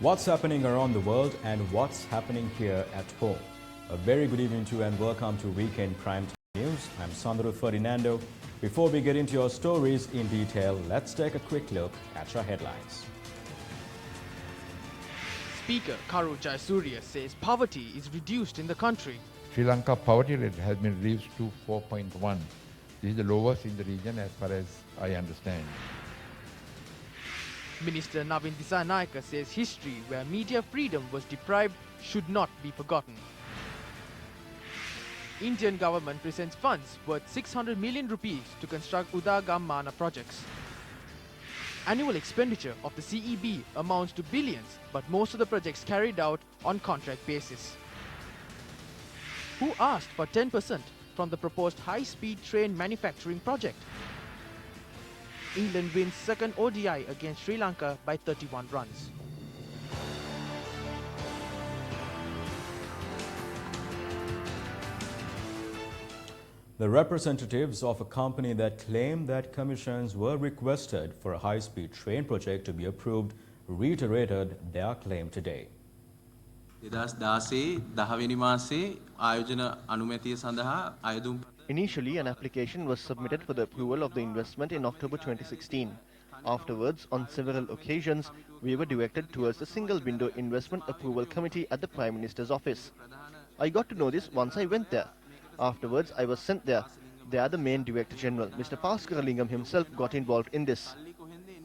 What's happening around the world and what's happening here at home? A very good evening to you and welcome to Weekend Prime Time News. I'm Sandro Ferdinando. Before we get into your stories in detail, let's take a quick look at your headlines. Speaker Karu Jayasuriya says poverty is reduced in the country. Sri Lanka poverty rate has been reduced to 4.1. This is the lowest in the region as far as I understand. Minister Navin Dissanayake says history where media freedom was deprived should not be forgotten. Indian government presents funds worth 600 million rupees to construct Udagam Mana projects. Annual expenditure of the CEB amounts to billions, but most of the projects carried out on contract basis. Who asked for 10% from the proposed high-speed train manufacturing project? England wins second ODI against Sri Lanka by 31 runs. The representatives of a company that claimed that commissions were requested for a high-speed train project to be approved reiterated their claim today. 2016 10 මාසේ ආයෝජන අනුමැතිය සඳහා අයදුම් Initially, an application was submitted for the approval of the investment in October 2016. Afterwards, on several occasions, we were directed towards the single-window investment approval committee at the Prime Minister's office. I got to know this once I went there. Afterwards, I was sent there. There, the main Director General, Mr. Paskaralingam himself, got involved in this.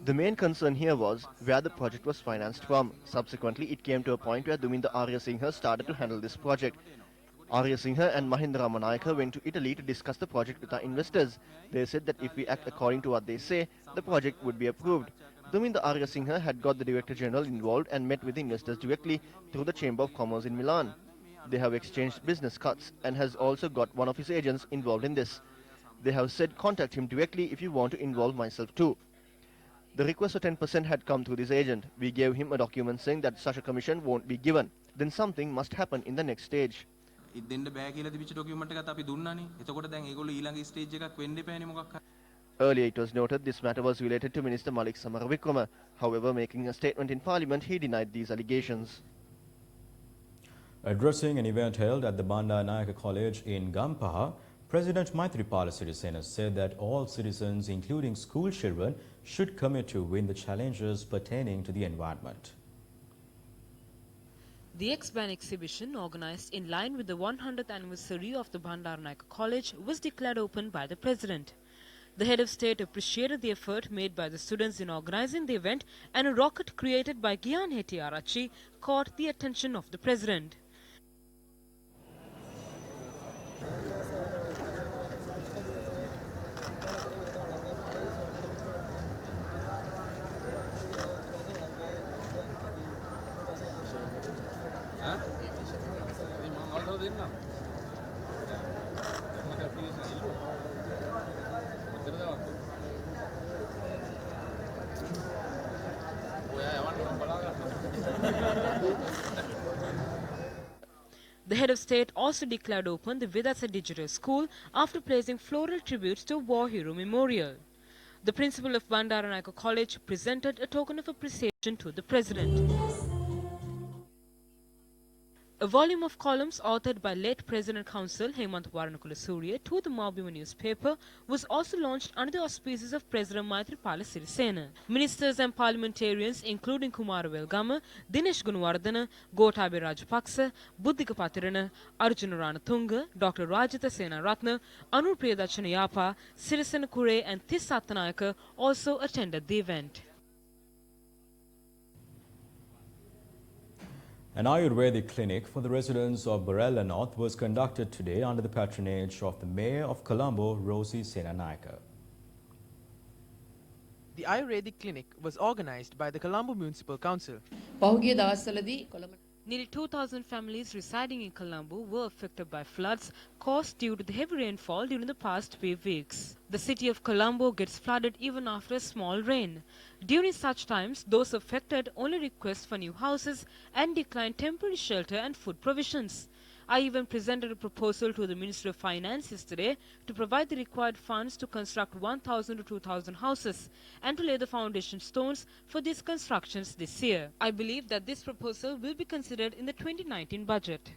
The main concern here was where the project was financed from. Subsequently, it came to a point where Duminda Arya Singha started to handle this project. Arya Singha and Mahinda Ramanayake went to Italy to discuss the project with our investors. They said that if we act according to what they say, the project would be approved. Duminda Arya Singha had got the Director General involved and met with investors directly through the Chamber of Commerce in Milan. They have exchanged business cards and has also got one of his agents involved in this. They have said contact him directly if you want to involve myself too. The request for 10% had come through this agent. We gave him a document saying that such a commission won't be given. Then something must happen in the next stage. ඉදෙන්න බෑ කියලා තිබිච්ච document එකත් අපි දුන්නානේ. එතකොට දැන් ඒගොල්ලෝ ඊළඟ stage එකක් වෙන්න එපානේ මොකක් හරි. Earlier it was noted this matter was related to Minister Malik Samaravikrama. However, making a statement in Parliament, he denied these allegations. Addressing an event held at the Bandaranaike College in Gampaha, President Maithripala Sirisena said that all citizens, including school children, should commit to win the challenges pertaining to the environment. The X-Band exhibition, organised in line with the 100th anniversary of the Bandaranaike College, was declared open by the President. The head of state appreciated the effort made by the students in organising the event, and a rocket created by Gyan Hettiarachchi caught the attention of the President. The head of state also declared open the Vidasa Digital School after placing floral tributes to a war hero memorial. The principal of Bandaranaike College presented a token of appreciation to the President. A volume of columns authored by late President Counsel Hemant Waranakulasuriya to the Mabima newspaper was also launched under the auspices of President Maithripala Sirisena. Ministers and parliamentarians including Kumara Welgama, Dinesh Gunawardena, Gotabaya Rajapaksa, Buddhika Patirana, Arjuna Ranatunga, Dr. Rajitha Senaratne, Anur Priyadachana Yapa, Sirisena Kure and This Sattanayake also attended the event. An Ayurvedic clinic for the residents of Barella North was conducted today under the patronage of the Mayor of Colombo, Rosie Senanayake. The Ayurvedic clinic was organised by the Colombo Municipal Council. Nearly 2,000 families residing in Colombo were affected by floods caused due to the heavy rainfall during the past few weeks. The city of Colombo gets flooded even after a small rain. During such times, those affected only request for new houses and decline temporary shelter and food provisions. I even presented a proposal to the Ministry of Finance yesterday to provide the required funds to construct 1,000 to 2,000 houses and to lay the foundation stones for these constructions this year. I believe that this proposal will be considered in the 2019 budget.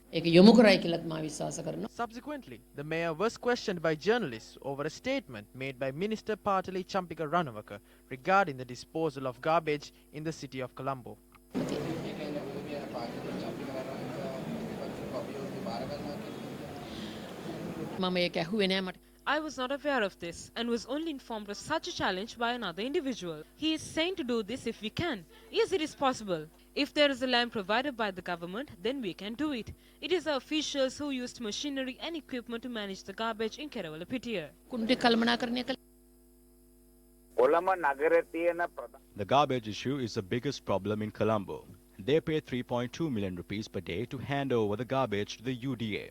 Subsequently, the mayor was questioned by journalists over a statement made by Minister Patali Champika Ranawaka regarding the disposal of garbage in the city of Colombo. I was not aware of this and was only informed of such a challenge by another individual. He is saying to do this if we can. Yes, it is possible. If there is a land provided by the government, then we can do it. It is our officials who used machinery and equipment to manage the garbage in Kerawalapitiya. The garbage issue is the biggest problem in Colombo. They pay 3.2 million rupees per day to hand over the garbage to the UDA.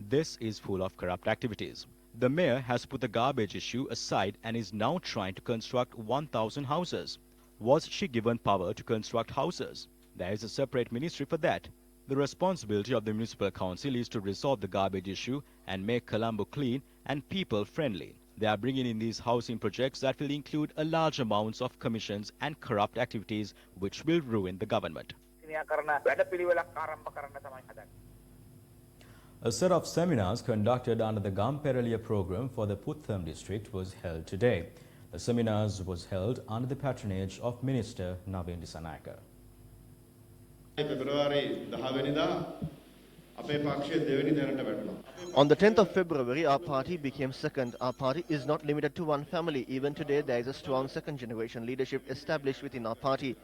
This is full of corrupt activities. The mayor has put the garbage issue aside and is now trying to construct 1,000 houses. Was she given power to construct houses? There is a separate ministry for that. The responsibility of the municipal council is to resolve the garbage issue and make Colombo clean and people-friendly. They are bringing in these housing projects that will include a large amounts of commissions and corrupt activities which will ruin the government. A set of seminars conducted under the Gamperaliya program for the Putham district was held today. The seminars was held under the patronage of Minister Navin Dissanayake. On the 10th of February, our party became second. Our party is not limited to one family. Even today, there is a strong second-generation leadership established within our party.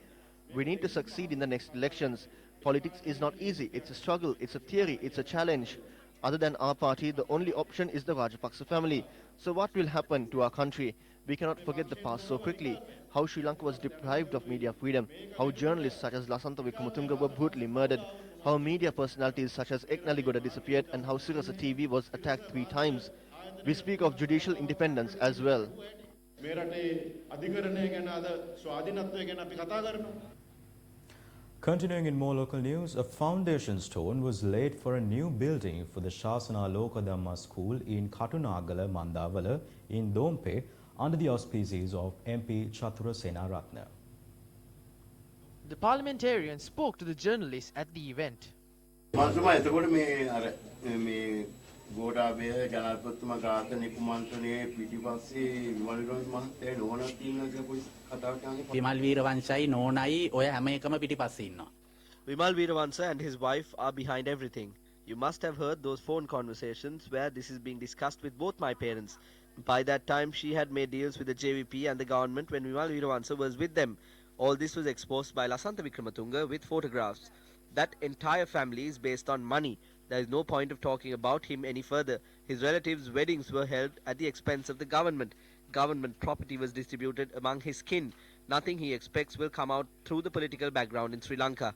We need to succeed in the next elections. Politics is not easy. It's a struggle. It's a theory. It's a challenge. Other than our party, the only option is the Rajapaksa family. So what will happen to our country? We cannot forget the past so quickly. How Sri Lanka was deprived of media freedom. How journalists such as Lasantha Wickrematunge were brutally murdered. How media personalities such as Eknaligoda disappeared and how Sirasa TV was attacked 3 times. We speak of judicial independence as well. Continuing in more local news, a foundation stone was laid for a new building for the Shasana Lokadhamma School in Katunagala Mandavala in Dompe under the auspices of MP Chatura Senaratne. The parliamentarian spoke to the journalists at the event. Vimal Veeravansa and his wife are behind everything. You must have heard those phone conversations where this is being discussed with both my parents. By that time, she had made deals with the JVP and the government when Vimal Veeravansa was with them. All this was exposed by Lasantha Wickrematunge with photographs. That entire family is based on money. There is no point of talking about him any further. His relatives' weddings were held at the expense of the government. Government property was distributed among his kin. Nothing he expects will come out through the political background in Sri Lanka.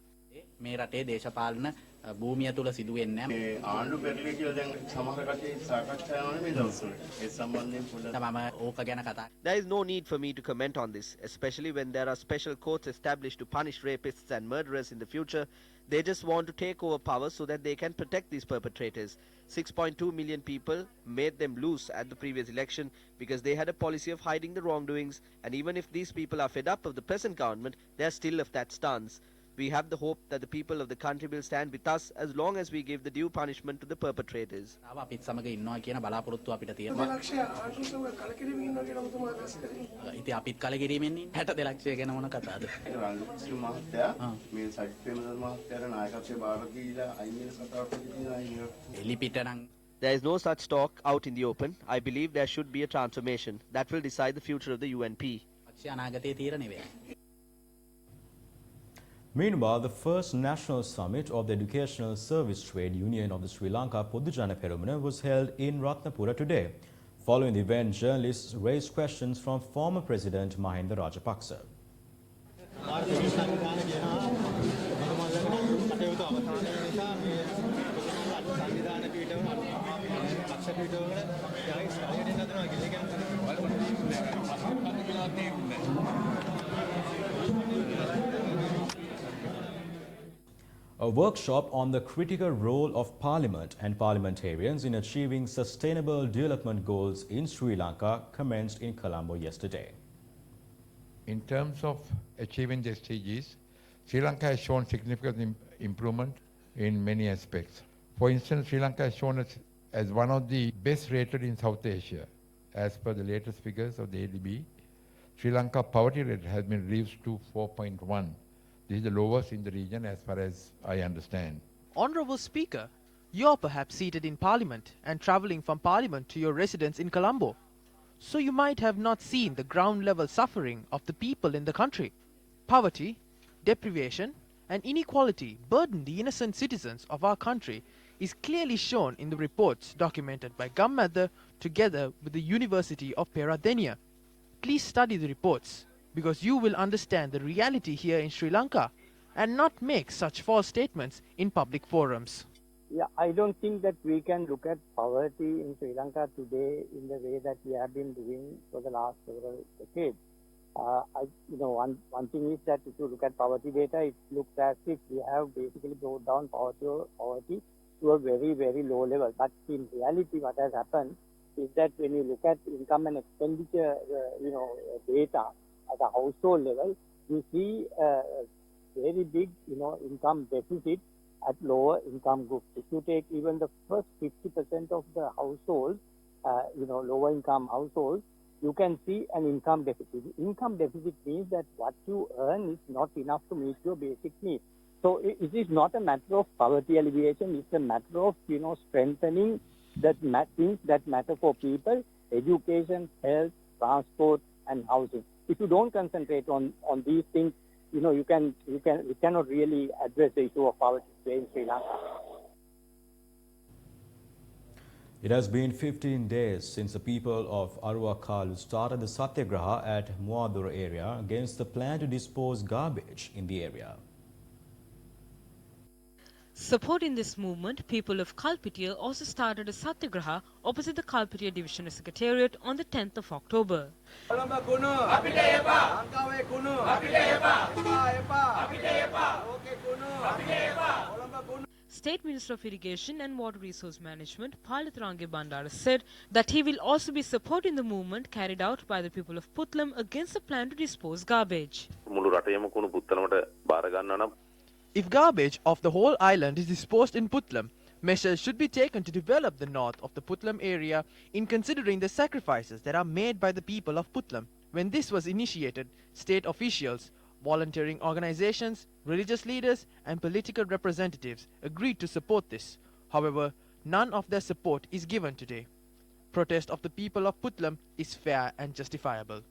භූමිය තුල සිදුවෙන්නේ නැහැ. ආණ්ඩු පෙරළිය කියලා දැන් සමහර කටේ සාකච්ඡා යනවා නේ දවස්වල. ඒ සම්බන්ධයෙන් පොඩ්ඩක් මම ඕක ගැන කතා. There is no need for me to comment on this, especially when there are special courts established to punish rapists and murderers in the future. They just want to take over power so that they can protect these perpetrators. 6.2 million people made them lose at the previous election because they had a policy of hiding the wrongdoings, and even if these people are fed up of the present government, they are still of that stance. We have the hope that the people of the country will stand with us as long as we give the due punishment to the perpetrators. අපිත් සමග ඉන්නවා කියන බලාපොරොත්තු අපිට තියෙනවා. ඉතින් අපිත් කලකිරීමෙන් ඉන්නේ. 62 ලක්ෂය ගැන මොන කතාවද? රංගපති මහත්තයා මේ සජිත් ප්‍රේමදාස මහත්තයාට නායකත්වයේ බාර දීලා අයින් වෙන කතාවක් තියෙනවා. එලිපිට නම් There is no such talk out in the open. I believe there should be a transformation that will decide the future of the UNP. අනාගතයේ තීරණය වෙයි. Meanwhile, the first national summit of the Educational Service Trade Union of the Sri Lanka Podujana Perumana was held in Ratnapura today. Following the event, journalists raised questions from former President Mahinda Rajapaksa. A workshop on the critical role of Parliament and parliamentarians in achieving sustainable development goals in Sri Lanka commenced in Colombo yesterday. In terms of achieving the SDGs, Sri Lanka has shown significant improvement in many aspects. For instance, Sri Lanka has shown as one of the best rated in South Asia. As per the latest figures of the ADB, Sri Lanka poverty rate has been reduced to 4.1. This is the lowest in the region as far as I understand. Honourable Speaker, you're perhaps seated in Parliament and travelling from Parliament to your residence in Colombo. So you might have not seen the ground level suffering of the people in the country. Poverty, deprivation and inequality burden the innocent citizens of our country is clearly shown in the reports documented by Gammatha together with the University of Peradeniya. Please study the reports because you will understand the reality here in Sri Lanka and not make such false statements in public forums. Yeah, I don't think that we can look at poverty in Sri Lanka today in the way that we have been doing for the last several decades. One thing is that if you look at poverty data, it looks as if we have basically brought down poverty to a very, very low level. But in reality, what has happened is that when you look at income and expenditure, data at a household level, you see a very big, income deficit at lower income groups. If you take even the first 50% of the households, lower income households, you can see an income deficit. Income deficit means that what you earn is not enough to meet your basic needs. So it is not a matter of poverty alleviation, it's a matter of, strengthening that things that matter for people, education, health, transport and housing. If you don't concentrate on these things, we cannot really address the issue of poverty in Sri Lanka. It has been 15 days since the people of Aruwakalu started the Satyagraha at Muadura area against the plan to dispose garbage in the area. Supporting this movement, people of Kalpitiya also started a Satyagraha opposite the Kalpitiya Divisional Secretariat on the 10th of October. State Minister of Irrigation and Water Resource Management, Palitrange Bandara, said that he will also be supporting the movement carried out by the people of Puttlam against the plan to dispose garbage. If garbage of the whole island is disposed in Puttlam, measures should be taken to develop the north of the Puttlam area in considering the sacrifices that are made by the people of Puttlam. When this was initiated, state officials, volunteering organizations, religious leaders and political representatives agreed to support this. However, none of their support is given today. Protest of the people of Puttlam is fair and justifiable.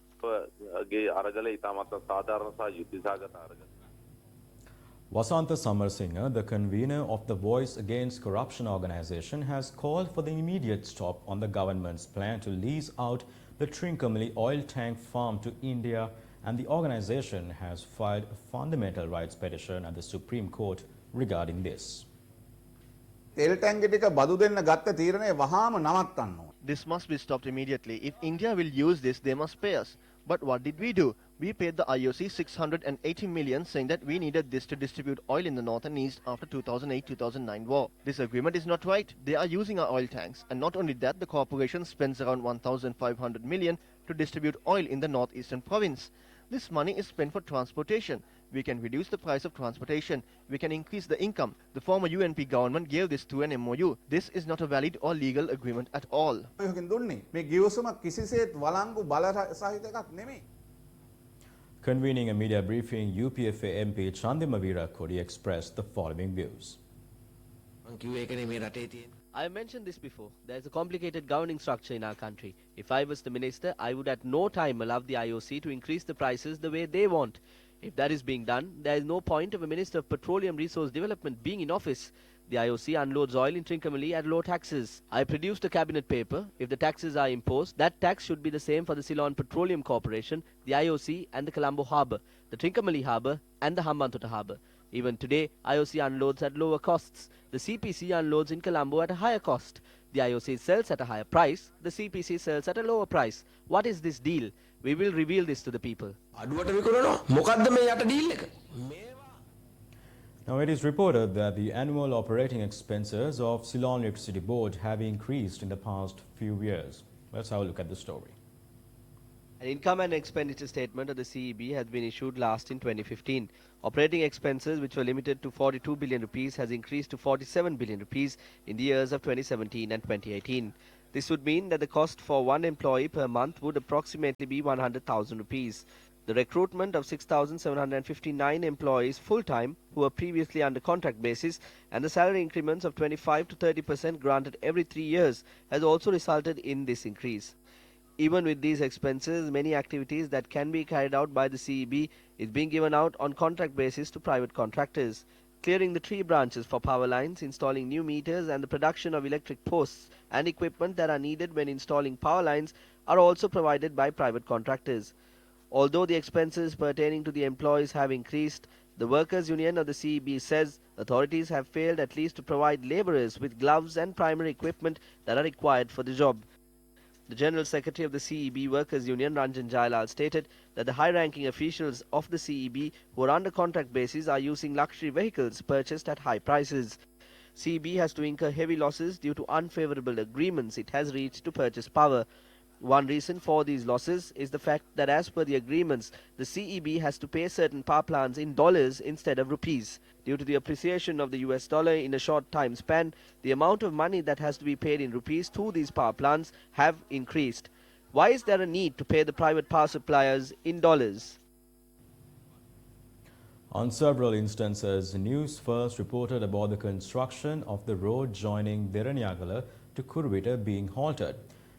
Vasantha Samarasinghe, the convener of the Voice Against Corruption organization, has called for the immediate stop on the government's plan to lease out the Trincomalee oil tank farm to India, and the organization has filed a fundamental rights petition at the Supreme Court regarding this. This must be stopped immediately. If India will use this, they must pay us. But what did we do? We paid the IOC 680 million saying that we needed this to distribute oil in the north and east after 2008-2009 war. This agreement is not right. They are using our oil tanks. And not only that, the corporation spends around 1,500 million to distribute oil in the northeastern province. This money is spent for transportation. We can reduce the price of transportation. We can increase the income. The former UNP government gave this to an MOU. This is not a valid or legal agreement at all. Convening a media briefing, UPFA MP Chandima Weerakodi expressed the following views. I mentioned this before. There is a complicated governing structure in our country. If I was the minister, I would at no time allow the IOC to increase the prices the way they want. If that is being done, there is no point of a Minister of Petroleum Resource Development being in office. The IOC unloads oil in Trincomalee at low taxes. I produced a cabinet paper. If the taxes are imposed, that tax should be the same for the Ceylon Petroleum Corporation, the IOC and the Colombo Harbour, the Trincomalee Harbour and the Hambantota Harbour. Even today, IOC unloads at lower costs. The CPC unloads in Colombo at a higher cost. The IOC sells at a higher price. The CPC sells at a lower price. What is this deal? We will reveal this to the people. Now, it is reported that the annual operating expenses of Ceylon Electricity Board have increased in the past few years. Let's have a look at the story. An income and expenditure statement of the CEB has been issued last in 2015. Operating expenses, which were limited to 42 billion rupees, has increased to 47 billion rupees in the years of 2017 and 2018. This would mean that the cost for one employee per month would approximately be 100,000 rupees. The recruitment of 6,759 employees full-time who were previously under contract basis and the salary increments of 25 to 30% granted every 3 years has also resulted in this increase. Even with these expenses, many activities that can be carried out by the CEB is being given out on contract basis to private contractors. Clearing the tree branches for power lines, installing new meters and the production of electric posts and equipment that are needed when installing power lines are also provided by private contractors. Although the expenses pertaining to the employees have increased, the Workers' Union of the CEB says authorities have failed at least to provide labourers with gloves and primary equipment that are required for the job. The General Secretary of the CEB Workers' Union, Ranjan Jailal, stated that the high-ranking officials of the CEB who are under contract basis are using luxury vehicles purchased at high prices. CEB has to incur heavy losses due to unfavourable agreements it has reached to purchase power. One reason for these losses is the fact that as per the agreements, the CEB has to pay certain power plants in dollars instead of rupees. Due to the appreciation of the US dollar in a short time span, the amount of money that has to be paid in rupees to these power plants have increased. Why is there a need to pay the private power suppliers in dollars? On several instances, Newsfirst reported about the construction of the road joining Deranyagala to Kuruvita being halted.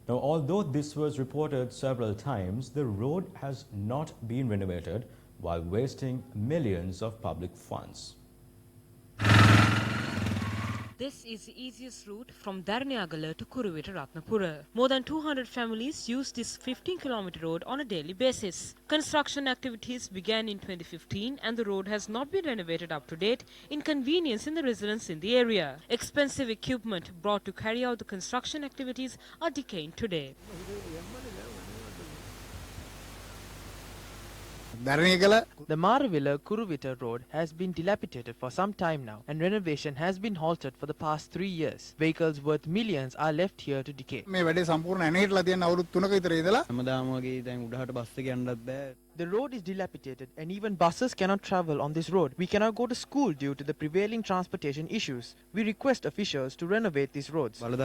Now, although this was reported several times, the road has not been renovated while wasting millions of public funds. This is the easiest route from Darnyagala to Kuruvita Ratnapura. More than 200 families use this 15-kilometer road on a daily basis. Construction activities began in 2015 and the road has not been renovated up to date, inconveniencing the residents in the area. Expensive equipment brought to carry out the construction activities are decaying today. The Maravilla Kuruvita road has been dilapidated for some time now and renovation has been halted for the past 3 years. Vehicles worth millions are left here to decay. The road is dilapidated and even buses cannot travel on this road. We cannot go to school due to the prevailing transportation issues. We request officials to renovate these roads. Work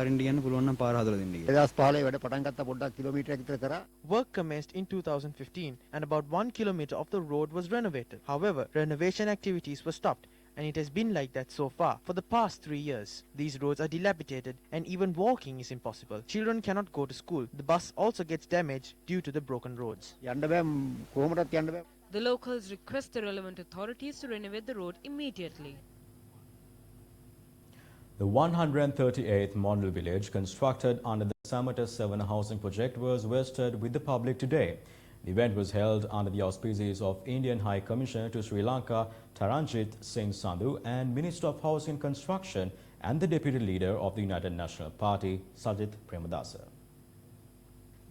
commenced in 2015 and about 1 kilometer of the road was renovated. However, renovation activities were stopped and it has been like that so far for the past 3 years. These roads are dilapidated and even walking is impossible. Children cannot go to school. The bus also gets damaged due to the broken roads. The locals request the relevant authorities to renovate the road immediately. The 138th model village constructed under the Samata 7 housing project was vested with the public today. The event was held under the auspices of Indian High Commissioner to Sri Lanka, Taranjit Singh Sandhu, and Minister of Housing and Construction and the Deputy Leader of the United National Party, Sajith Premadasa.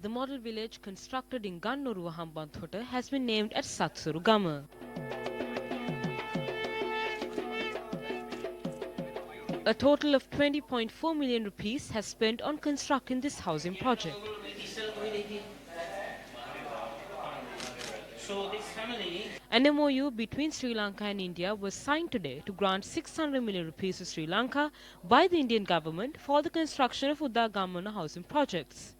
The model village constructed in Gannoruwa Hambantota has been named as Satsurugama. A total of 20.4 million rupees has spent on constructing this housing project. An MOU between Sri Lanka and India was signed today to grant 600 million rupees to Sri Lanka by the Indian government for the construction of Udagamana housing projects.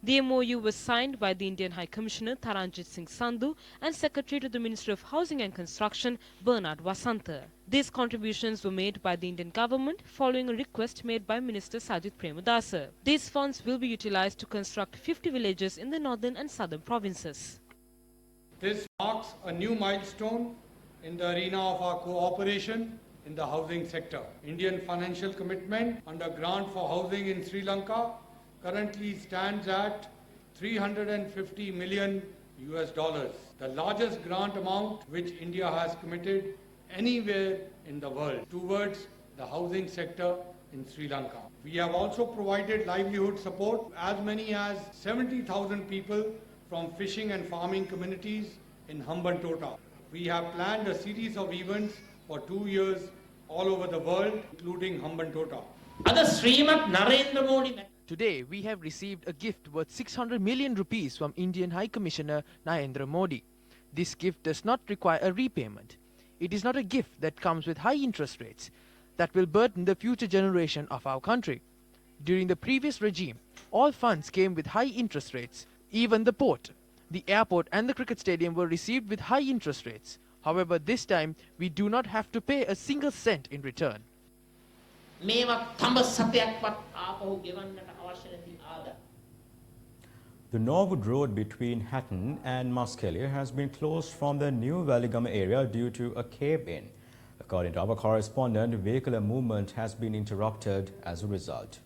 The MOU was signed by the Indian High Commissioner Taranjit Singh Sandhu and Secretary to the Ministry of Housing and Construction Bernard Vasantha. These contributions were made by the Indian government following a request made by Minister Sajith Premadasa. These funds will be utilized to construct 50 villages in the northern and southern provinces. This marks a new milestone in the arena of our cooperation in the housing sector. Indian financial commitment under grant for housing in Sri Lanka currently stands at $350 million, the largest grant amount which India has committed anywhere in the world towards the housing sector in Sri Lanka. We have also provided livelihood support to as many as 70,000 people from fishing and farming communities in Hambantota. We have planned a series of events for 2 years all over the world, including Hambantota. Today, we have received a gift worth 600 million rupees from Indian High Commissioner Narendra Modi. This gift does not require a repayment. It is not a gift that comes with high interest rates that will burden the future generation of our country. During the previous regime, all funds came with high interest rates. Even the port, the airport and the cricket stadium were received with high interest rates. However, this time, we do not have to pay a single cent in return. The Norwood Road between Hatton and Muskelia has been closed from the New Valley-Gama area due to a cave-in. According to our correspondent, vehicular movement has been interrupted as a result.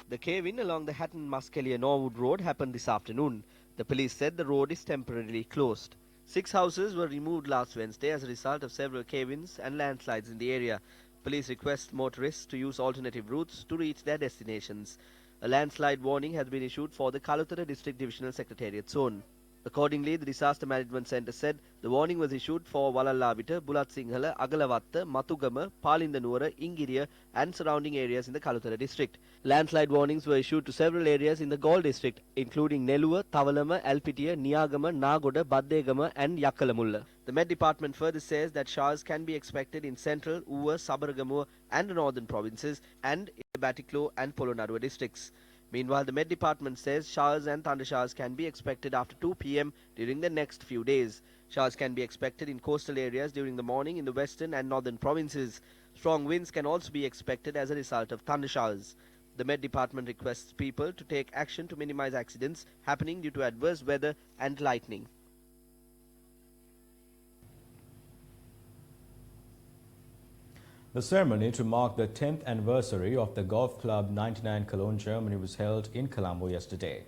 The cave-in along the Hatton-Muskelia-Norwood Road happened this afternoon. The police said the road is temporarily closed. 6 houses were removed last Wednesday as a result of several cave-ins and landslides in the area. Police request motorists to use alternative routes to reach their destinations. A landslide warning has been issued for the Kalutara District Divisional Secretariat zone. Accordingly, the Disaster Management Centre said the warning was issued for Walallawita, Bulat Sinhala, Agalawatta, Matugama, Palindanuwara, Ingiriya and surrounding areas in the Kalutara district. Landslide warnings were issued to several areas in the Galle district, including Neluwa, Tawalama, Alpitiya, Niyagama, Nagoda, Baddegama and Yakalamulla. The Met Department further says that showers can be expected in central, Uva, Sabaragamuwa and the northern provinces and in the Batiklo and Polonnaruwa districts. Meanwhile, the Met Department says showers and thunder showers can be expected after 2 p.m. during the next few days. Showers can be expected in coastal areas during the morning in the western and northern provinces. Strong winds can also be expected as a result of thunder showers. The Met Department requests people to take action to minimize accidents happening due to adverse weather and lightning. The ceremony to mark the 10th anniversary of the Golf Club 99 Cologne, Germany was held in Colombo yesterday.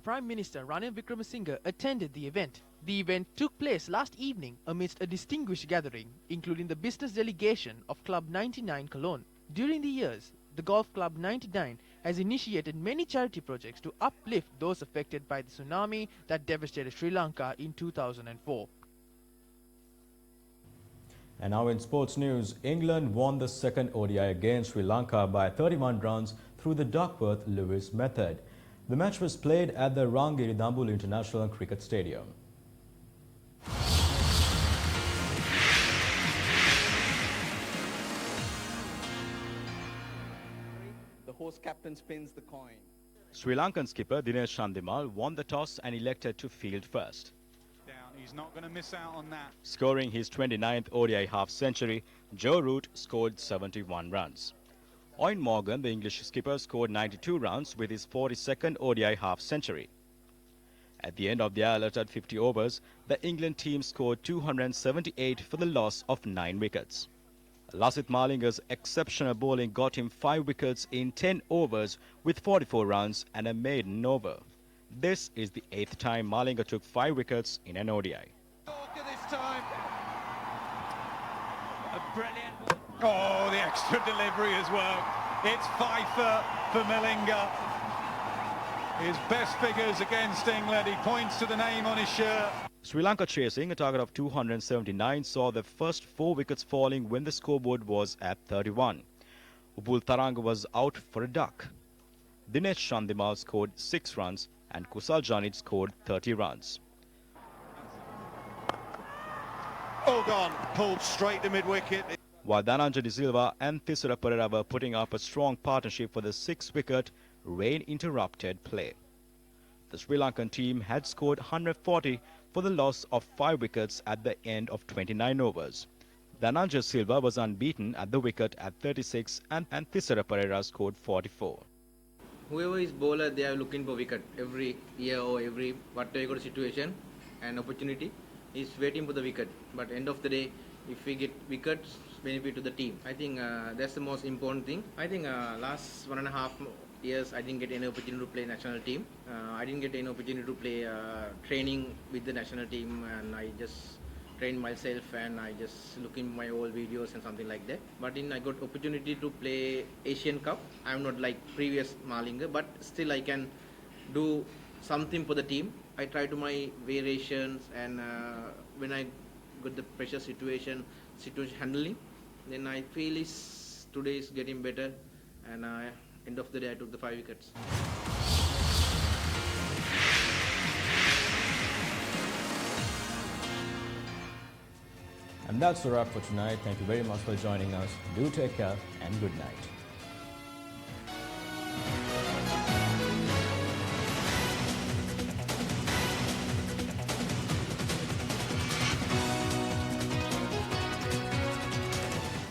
Prime Minister Ranil Wickremesinghe attended the event. The event took place last evening amidst a distinguished gathering, including the business delegation of Club 99 Cologne. During the years, the Golf Club 99 has initiated many charity projects to uplift those affected by the tsunami that devastated Sri Lanka in 2004. And now in sports news, England won the second ODI against Sri Lanka by 31 runs through the Duckworth-Lewis method. The match was played at the Rangiridambul International Cricket Stadium. The host captain spins the coin. Sri Lankan skipper Dinesh Chandimal won the toss and elected to field first. He's not going to miss out on that. Scoring his 29th ODI half-century, Joe Root scored 71 runs. Owen Morgan, the English skipper, scored 92 runs with his 42nd ODI half-century. At the end of the allotted 50 overs, the England team scored 278 for the loss of 9 wickets. Lasith Malinga's exceptional bowling got him 5 wickets in 10 overs with 44 runs and a maiden over. This is the 8th time Malinga took 5 wickets in an ODI. This time. A brilliant. Oh, the extra delivery as well. It's Pfeiffer for Malinga. His best figures against England. He points to the name on his shirt. Sri Lanka chasing a target of 279 saw the first 4 wickets falling when the scoreboard was at 31. Upul Taranga was out for a duck. Dinesh Chandimal scored 6 runs and Kusal Janit scored 30 runs. All gone, pulled straight to mid-wicket. While Dhananjay De Silva and Thisara Perera were putting up a strong partnership for the 6th wicket, rain interrupted play. The Sri Lankan team had scored 140 for the loss of 5 wickets at the end of 29 overs. Dhananjay Silva was unbeaten at the wicket at 36 and Thisara Perera scored 44. Whoever is bowler, they are looking for wicket every year or every whatever situation and opportunity is waiting for the wicket. But end of the day, if we get wickets, benefit to the team. I think that's the most important thing. I think last 1.5 years, I didn't get any opportunity to play national team. I didn't get any opportunity to play training with the national team, and I just train myself and I just look in my old videos and something like that. But I got opportunity to play Asian Cup. I'm not like previous Malinga, but still I can do something for the team I try to my variations, and when I got the pressure situation handling, then I feel today is getting better, and end of the day I took the 5 wickets. And that's the wrap for tonight. Thank you very much for joining us. Do take care and good night.